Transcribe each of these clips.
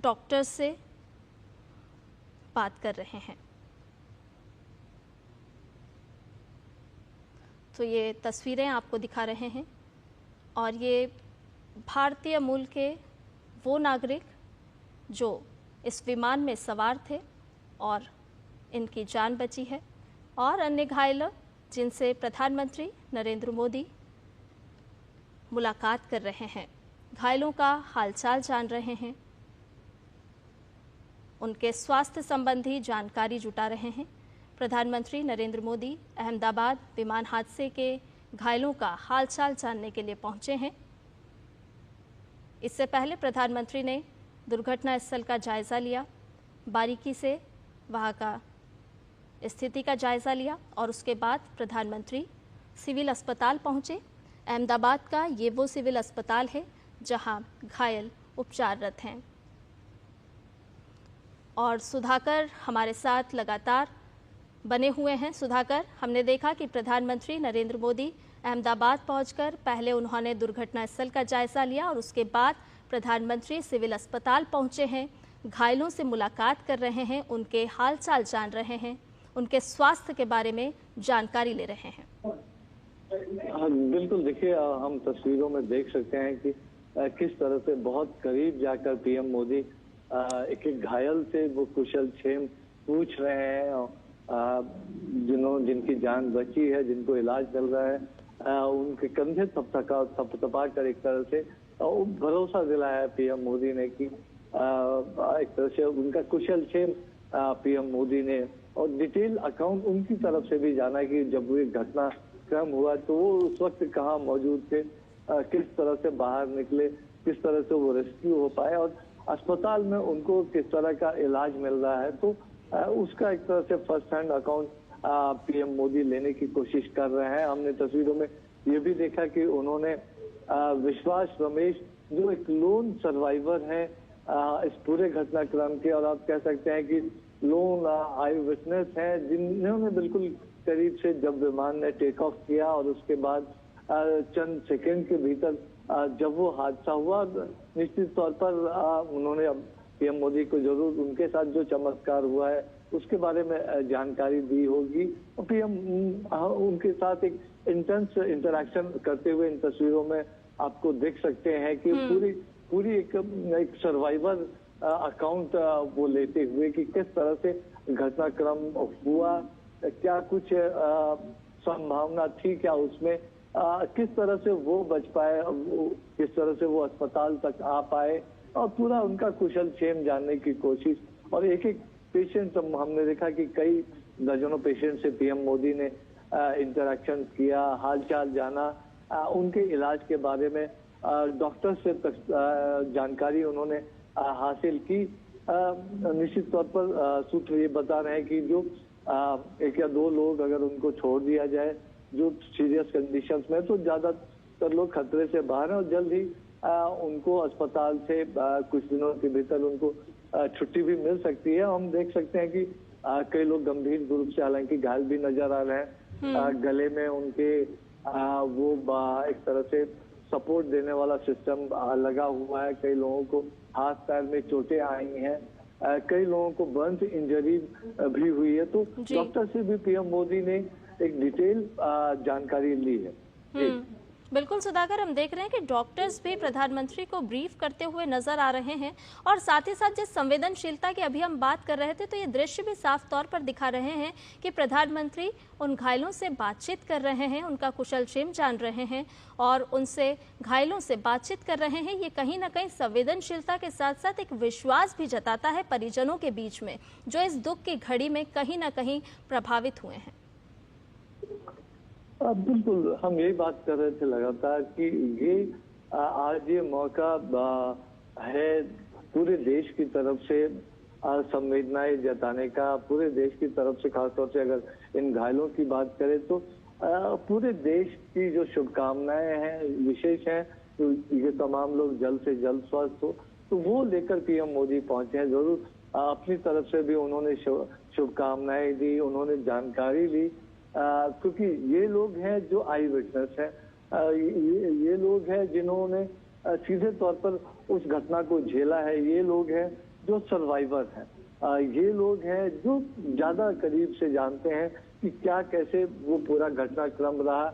Doctor से बात कर रहे हैं। तो ये तस्वीरें आपको दिखा रहे हैं और ये भारतीय मूल के वो नागरिक जो इस विमान में सवार थे और इनकी जान बची है, और अन्य घायल जिनसे प्रधानमंत्री नरेंद्र मोदी मुलाकात कर रहे हैं, घायलों का हालचाल जान रहे हैं, उनके स्वास्थ्य संबंधी जानकारी जुटा रहे हैं। प्रधानमंत्री नरेंद्र मोदी अहमदाबाद विमान हादसे के घायलों का हालचाल जानने के लिए पहुंचे हैं। इससे पहले प्रधानमंत्री ने दुर्घटना स्थल का जायजा लिया, बारीकी से वहां का स्थिति का जायजा लिया और उसके बाद प्रधानमंत्री सिविल अस्पताल पहुंचे। अहमदाबाद का ये वो सिविल अस्पताल है जहां घायल उपचाररत हैं। और सुधाकर हमारे साथ लगातार बने हुए हैं। सुधाकर, हमने देखा कि प्रधानमंत्री नरेंद्र मोदी अहमदाबाद पहुंचकर पहले उन्होंने दुर्घटना स्थल का जायजा लिया और उसके बाद प्रधानमंत्री सिविल अस्पताल पहुंचे हैं, घायलों से मुलाकात कर रहे हैं, उनके हालचाल जान रहे हैं, उनके स्वास्थ्य के बारे में जानकारी ले रहे हैं। बिल्कुल, देखिए हम तस्वीरों में देख सकते हैं कि किस तरह से बहुत करीब जाकर पीएम मोदी एक एक घायल से वो कुशल क्षेम पूछ रहे हैं, जिनकी जान बची है, जिनको इलाज मिल रहा है, उनके कंधे थपथपा कर एक तरह से भरोसा दिलाया है पीएम मोदी ने कि एक तरह से उनका कुशल क्षेम पीएम मोदी ने और डिटेल अकाउंट उनकी तरफ से भी जाना कि जब वो घटना क्रम हुआ तो वो उस वक्त कहाँ मौजूद थे, किस तरह से बाहर निकले, किस तरह से वो रेस्क्यू हो पाए और अस्पताल में उनको किस तरह का इलाज मिल रहा है। तो उसका एक तरह से first hand account PM Modi लेने की कोशिश कर रहे हैं। हमने तस्वीरों में ये भी देखा कि उन्होंने विश्वास रमेश जो एक लोन सर्वाइवर है इस पूरे घटनाक्रम के, और आप कह सकते हैं कि लोन आई विटनेस है, जिन्होंने बिल्कुल करीब से जब विमान ने टेक ऑफ किया और उसके बाद चंद सेकंड के भीतर जब वो हादसा हुआ, निश्चित तौर पर उन्होंने अब पीएम मोदी को जरूर उनके साथ जो चमत्कार हुआ है उसके बारे में जानकारी दी होगी और पीएम उनके साथ एक इंटेंस इंटरेक्शन करते हुए इन तस्वीरों में आपको देख सकते हैं कि पूरी एक सर्वाइवर अकाउंट वो लेते हुए कि किस तरह से घटनाक्रम हुआ, क्या कुछ संभावना थी क्या उसमें, किस तरह से वो बच पाए, किस तरह से वो अस्पताल तक आ पाए और पूरा उनका कुशल क्षेम जानने की कोशिश। और एक एक पेशेंट हमने देखा कि कई दर्जनों पेशेंट से पीएम मोदी ने इंटरेक्शन किया, हालचाल जाना, उनके इलाज के बारे में डॉक्टर से जानकारी उन्होंने हासिल की। निश्चित तौर पर सूत्र ये बता रहे हैं कि जो एक या दो लोग अगर उनको छोड़ दिया जाए जो सीरियस कंडीशंस में, तो ज्यादातर लोग खतरे से बाहर हैं और जल्द ही उनको अस्पताल से कुछ दिनों के भीतर उनको छुट्टी भी मिल सकती है। हम देख सकते हैं कि कई लोग गंभीर रूप से हालांकि घायल भी नजर आ रहे हैं, गले में उनके वो एक तरह से सपोर्ट देने वाला सिस्टम लगा हुआ है, कई लोगों को हाथ पैर में चोटें आई हैं, कई लोगों को बर्न इंजरी भी हुई है। तो डॉक्टर से भी पीएम मोदी ने एक डिटेल जानकारी ली है। बिल्कुल सुधाकर, हम देख रहे हैं कि डॉक्टर्स भी प्रधानमंत्री को ब्रीफ करते हुए नजर आ रहे हैं और साथ ही साथ जिस संवेदनशीलता की अभी हम बात कर रहे थे तो ये दृश्य भी साफ तौर पर दिखा रहे हैं कि प्रधानमंत्री उन घायलों से बातचीत कर रहे हैं, उनका कुशल क्षेम जान रहे हैं और उनसे घायलों से बातचीत कर रहे हैं। ये कहीं ना कहीं संवेदनशीलता के साथ साथ एक विश्वास भी जताता है परिजनों के बीच में, जो इस दुख की घड़ी में कहीं ना कहीं प्रभावित हुए हैं। बिल्कुल, हम यही बात कर रहे थे लगातार कि ये आज ये मौका है पूरे देश की तरफ से संवेदनाएं जताने का, पूरे देश की तरफ से खासतौर से अगर इन घायलों की बात करें तो पूरे देश की जो शुभकामनाएं हैं विशेष हैं, तो ये तमाम लोग जल्द से जल्द स्वस्थ हो तो वो लेकर पीएम मोदी पहुंचे हैं। जरूर अपनी तरफ से भी उन्होंने शुभकामनाएं दी, उन्होंने जानकारी ली, क्योंकि ये लोग हैं जो आई विटनेस हैं, ये लोग हैं जिन्होंने सीधे तौर पर उस घटना को झेला है, ये लोग हैं जो सर्वाइवर हैं, ये लोग हैं जो ज्यादा करीब से जानते हैं कि क्या कैसे वो पूरा घटनाक्रम रहा,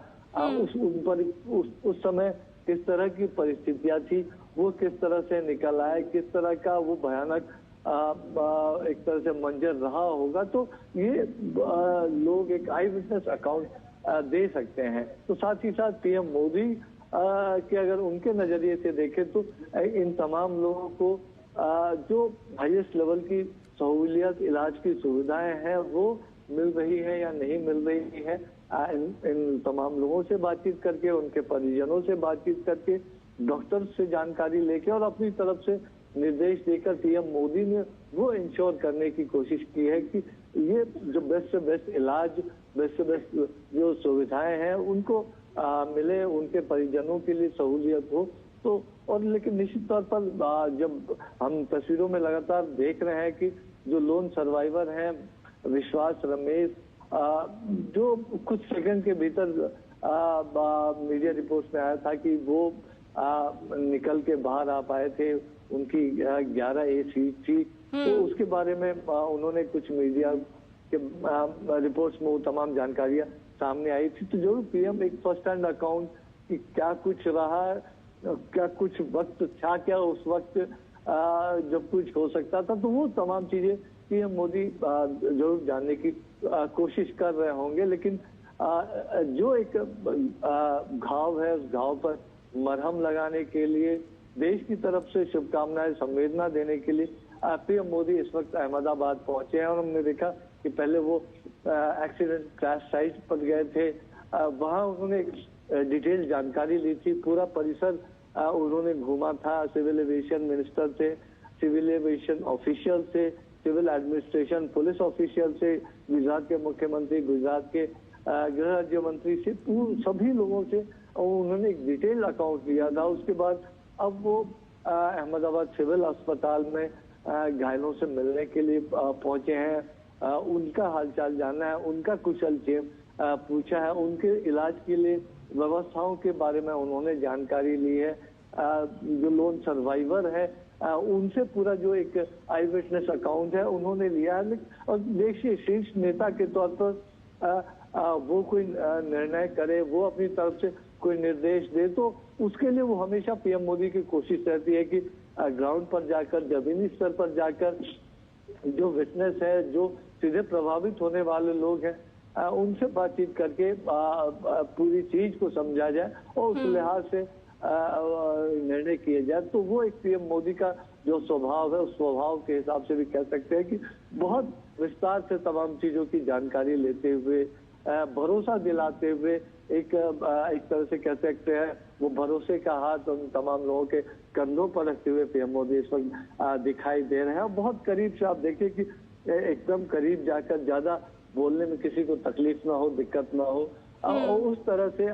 उस समय किस तरह की परिस्थितियां थी, वो किस तरह से निकल आए, किस तरह का वो भयानक एक तरह से मंजर रहा होगा। तो ये लोग एक आई विटनेस अकाउंट दे सकते हैं। तो साथ ही साथ पीएम मोदी के अगर उनके नजरिए से देखें तो इन तमाम लोगों को जो हाईएस्ट लेवल की सहूलियत, इलाज की सुविधाएं हैं वो मिल रही है या नहीं मिल रही है, इन तमाम लोगों से बातचीत करके, उनके परिजनों से बातचीत करके, डॉक्टर से जानकारी लेके और अपनी तरफ से निर्देश देकर पीएम मोदी ने वो इंश्योर करने की कोशिश की है कि ये जो बेस्ट से बेस्ट इलाज, बेस्ट से बेस्ट जो सुविधाएं हैं उनको मिले, उनके परिजनों के लिए सहूलियत हो। तो और लेकिन निश्चित तौर पर जब हम तस्वीरों में लगातार देख रहे हैं कि जो लोन सर्वाइवर हैं विश्वास रमेश, जो कुछ सेकंड के भीतर मीडिया रिपोर्ट्स में आया था कि वो निकल के बाहर आ पाए थे, उनकी 11A सीट थी, तो उसके बारे में उन्होंने कुछ मीडिया के रिपोर्ट्स में वो तमाम जानकारियां सामने आई थी। तो जरूर पीएम एक फर्स्ट हैंड अकाउंट कि क्या कुछ रहा, क्या कुछ वक्त था, क्या उस वक्त जब कुछ हो सकता था, तो वो तमाम चीजें पीएम मोदी जरूर जानने की कोशिश कर रहे होंगे। लेकिन जो एक घाव है उस घाव पर मरहम लगाने के लिए, देश की तरफ से शुभकामनाएं, संवेदना देने के लिए पीएम मोदी इस वक्त अहमदाबाद पहुंचे हैं और हमने देखा कि पहले वो एक्सीडेंट क्रैश साइट पर गए थे, वहां उन्होंने डिटेल जानकारी ली थी, पूरा परिसर उन्होंने घूमा था, सिविल एविएशन मिनिस्टर थे, सिविल एविएशन ऑफिशियल थे, सिविल एडमिनिस्ट्रेशन पुलिस ऑफिशियल से, गुजरात के मुख्यमंत्री, गुजरात के गृह राज्य मंत्री से, सभी लोगों से उन्होंने एक डिटेल अकाउंट लिया था। उसके बाद अब वो अहमदाबाद सिविल अस्पताल में घायलों से मिलने के लिए पहुंचे हैं, उनका हालचाल जानना है, उनका कुशलक्षेम पूछा है, उनके इलाज के लिए व्यवस्थाओं के बारे में उन्होंने जानकारी ली है। जो लोन सर्वाइवर है उनसे पूरा जो एक आई विटनेस अकाउंट है उन्होंने लिया है। और देखिए शीर्ष नेता के तौर पर वो कोई निर्णय करे, वो अपनी तरफ से कोई निर्देश दे, तो उसके लिए वो हमेशा पीएम मोदी की कोशिश रहती है कि ग्राउंड पर जाकर, जमीनी स्तर पर जाकर जो विटनेस है, जो सीधे प्रभावित होने वाले लोग हैं, उनसे बातचीत करके पूरी चीज को समझा जाए और उस लिहाज से निर्णय किए जाए। तो वो एक पीएम मोदी का जो स्वभाव है, उस स्वभाव के हिसाब से भी कह सकते हैं कि बहुत विस्तार से तमाम चीजों की जानकारी लेते हुए, भरोसा दिलाते हुए, एक तरह से कह सकते हैं वो भरोसे का हाथ उन तमाम लोगों के कंधों पर रखते हुए पीएम मोदी इस वक्त दिखाई दे रहे हैं। और बहुत करीब से आप देखिए कि एकदम करीब जाकर, ज्यादा बोलने में किसी को तकलीफ ना हो, दिक्कत ना हो, और उस तरह से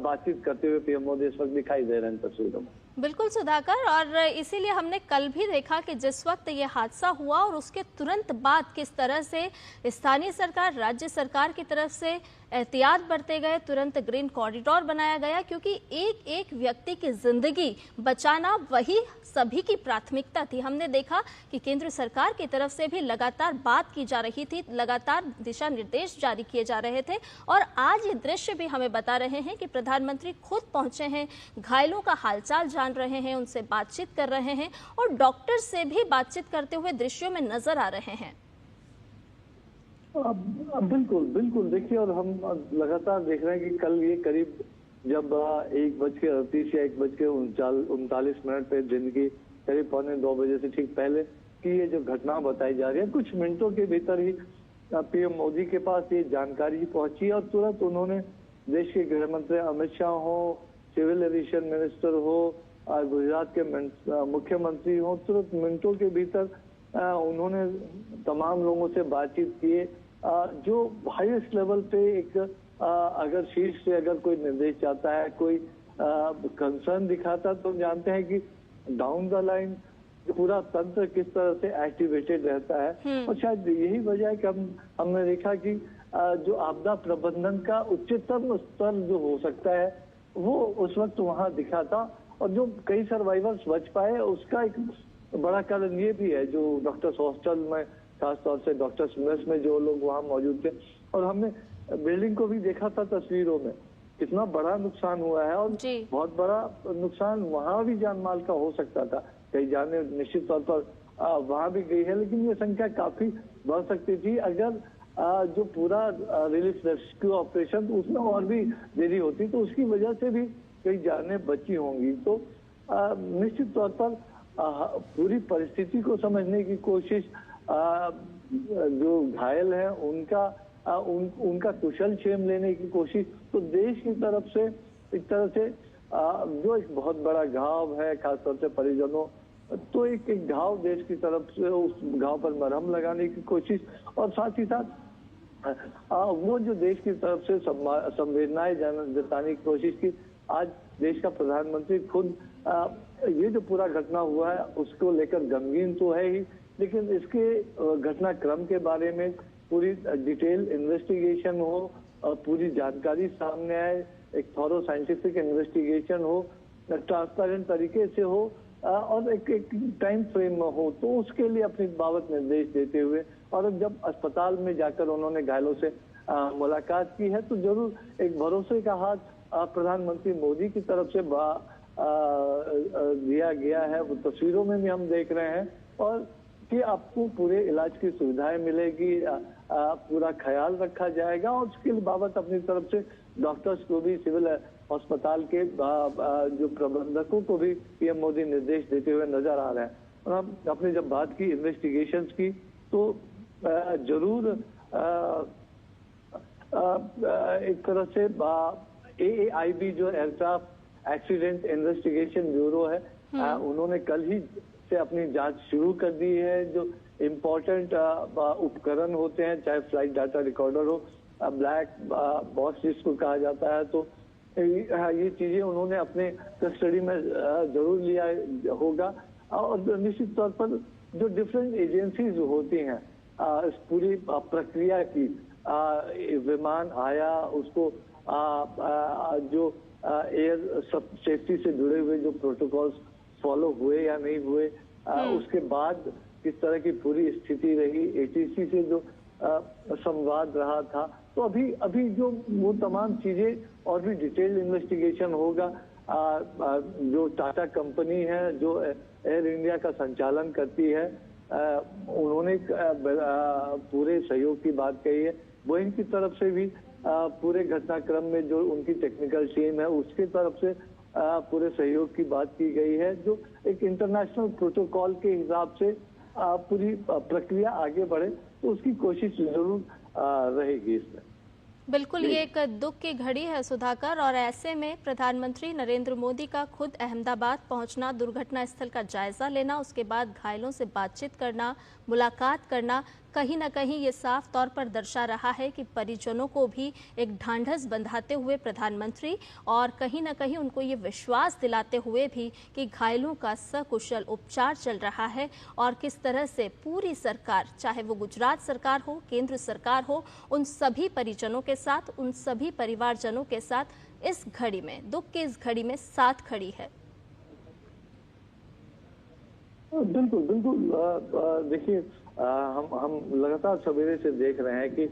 बातचीत करते हुए पीएम मोदी इस वक्त दिखाई दे रहे हैं तस्वीरों में। बिल्कुल सुधाकर, और इसीलिए हमने कल भी देखा कि जिस वक्त ये हादसा हुआ और उसके तुरंत बाद किस तरह से स्थानीय सरकार, राज्य सरकार की तरफ से एहतियात बरते गए, तुरंत ग्रीन कॉरिडोर बनाया गया, क्योंकि एक एक व्यक्ति की जिंदगी बचाना वही सभी की प्राथमिकता थी। हमने देखा कि केंद्र सरकार की तरफ से भी लगातार बात की जा रही थी, लगातार दिशा निर्देश जारी किए जा रहे थे, और आज ये दृश्य भी हमें बता रहे हैं कि प्रधानमंत्री खुद पहुंचे हैं, घायलों का हालचाल जान रहे हैं, उनसे बातचीत कर रहे हैं और डॉक्टर से भी बातचीत करते हुए दृश्यों में नजर आ रहे हैं। बिल्कुल बिल्कुल, देखिए, और हम लगातार देख रहे हैं कि कल ये करीब जब 1:38 या 1:39 पे दिन की करीब 1:45 बजे से ठीक पहले की ये जो घटना बताई जा रही है, कुछ मिनटों के भीतर ही पीएम मोदी के पास ये जानकारी पहुंची और तुरंत उन्होंने देश के गृह मंत्री अमित शाह हो, सिविल एविएशन मिनिस्टर हो, गुजरात के मुख्यमंत्री हो, तुरंत मिनटों के भीतर उन्होंने तमाम लोगों से बातचीत किए। जो हाईएस्ट लेवल पे एक अगर शीर्ष से अगर कोई निर्देश चाहता है, कोई कंसर्न दिखाता, तो हम जानते हैं कि डाउन द लाइन पूरा तंत्र किस तरह से एक्टिवेटेड रहता है। और शायद यही वजह है कि हमने देखा कि जो आपदा प्रबंधन का उच्चतम स्तर जो हो सकता है वो उस वक्त वहां दिखा था, और जो कई सर्वाइवर्स बच पाए उसका एक बड़ा कारण ये भी है, जो डॉक्टर्स हॉस्टल में, खासतौर से डॉक्टर्स मेस में जो लोग वहाँ मौजूद थे, और हमने बिल्डिंग को भी देखा था तस्वीरों में, कितना बड़ा नुकसान हुआ है, और बहुत बड़ा नुकसान वहाँ भी जान माल का हो सकता था। कई जाने निश्चित तौर पर वहाँ भी गई है, लेकिन ये संख्या काफी बढ़ सकती थी अगर जो पूरा रिलीफ रेस्क्यू ऑपरेशन उसमें और भी देरी होती, तो उसकी वजह से भी कई जानें बची होंगी। तो निश्चित तौर पर पूरी परिस्थिति को समझने की कोशिश, जो घायल हैं उनका कुशल क्षेम लेने की कोशिश, तो देश की तरफ से एक तरह से जो एक बहुत बड़ा घाव है, खासतौर से परिजनों, तो एक घाव देश की तरफ से उस घाव पर मरहम लगाने की कोशिश, और साथ ही साथ वो जो देश की तरफ से संवेदनाएं जताने की कोशिश की। आज देश का प्रधानमंत्री खुद ये जो पूरा घटना हुआ है उसको लेकर गमगीन तो है ही, लेकिन इसके घटनाक्रम के बारे में पूरी डिटेल इन्वेस्टिगेशन हो, पूरी जानकारी सामने आए, एक थॉरो साइंटिफिक इन्वेस्टिगेशन हो, ट्रांसपेरेंट तरीके से हो, और एक टाइम फ्रेम में हो, तो उसके लिए अपनी बाबत निर्देश देते हुए, और जब अस्पताल में जाकर उन्होंने घायलों से मुलाकात की है, तो जरूर एक भरोसे का हाथ प्रधानमंत्री मोदी की तरफ से दिया गया है। वो तस्वीरों में भी हम देख रहे हैं, और कि आपको पूरे इलाज की सुविधाएं मिलेगी, पूरा ख्याल रखा जाएगा, और उसके बाबत अपनी तरफ से डॉक्टर्स को भी, सिविल अस्पताल के जो प्रबंधकों को भी पीएम मोदी निर्देश देते हुए नजर आ रहे हैं। और हम अपने जब बात की इन्वेस्टिगेशंस की, तो जरूर एक तरह से AAIB जो एयरक्राफ्ट एक्सीडेंट इन्वेस्टिगेशन ब्यूरो है, उन्होंने कल ही से अपनी जांच शुरू कर दी है। जो इम्पोर्टेंट उपकरण होते हैं, चाहे फ्लाइट डाटा रिकॉर्डर हो, ब्लैक बॉक्स जिसको कहा जाता है, तो ये चीजें उन्होंने अपने कस्टडी में जरूर लिया होगा। और निश्चित तौर पर जो डिफरेंट एजेंसीज होती हैं इस पूरी प्रक्रिया की, विमान आया, उसको जो एयर सेफ्टी से जुड़े हुए जो प्रोटोकॉल्स फॉलो हुए या नहीं हुए, उसके बाद किस तरह की पूरी स्थिति रही, ATC से जो संवाद रहा था, तो अभी जो वो तमाम चीजें और भी डिटेल्ड इन्वेस्टिगेशन होगा। जो टाटा कंपनी है जो एयर इंडिया का संचालन करती है, उन्होंने पूरे सहयोग की बात कही है। बोइंग की तरफ से भी पूरे घटनाक्रम में जो उनकी टेक्निकल टीम है उसकी तरफ से पूरे सहयोग की बात की गई है, जो एक इंटरनेशनल प्रोटोकॉल के हिसाब से पूरी प्रक्रिया आगे बढ़े, तो उसकी कोशिश जरूर रहेगी इसमें। बिल्कुल, ये एक दुख की घड़ी है सुधाकर, और ऐसे में प्रधानमंत्री नरेंद्र मोदी का खुद अहमदाबाद पहुंचना, दुर्घटना स्थल का जायजा लेना, उसके बाद घायलों से बातचीत करना, मुलाकात करना, कहीं ना कहीं ये साफ तौर पर दर्शा रहा है कि परिजनों को भी एक ढांढस बंधाते हुए प्रधानमंत्री, और कहीं ना कहीं उनको ये विश्वास दिलाते हुए भी कि घायलों का सकुशल उपचार चल रहा है, और किस तरह से पूरी सरकार, चाहे वो गुजरात सरकार हो, केंद्र सरकार हो, उन सभी परिजनों के साथ, उन सभी परिवारजनों के साथ इस घड़ी में, दुख की इस घड़ी में साथ खड़ी है। बिल्कुल बिल्कुल, देखिए हम लगातार सवेरे से देख रहे हैं कि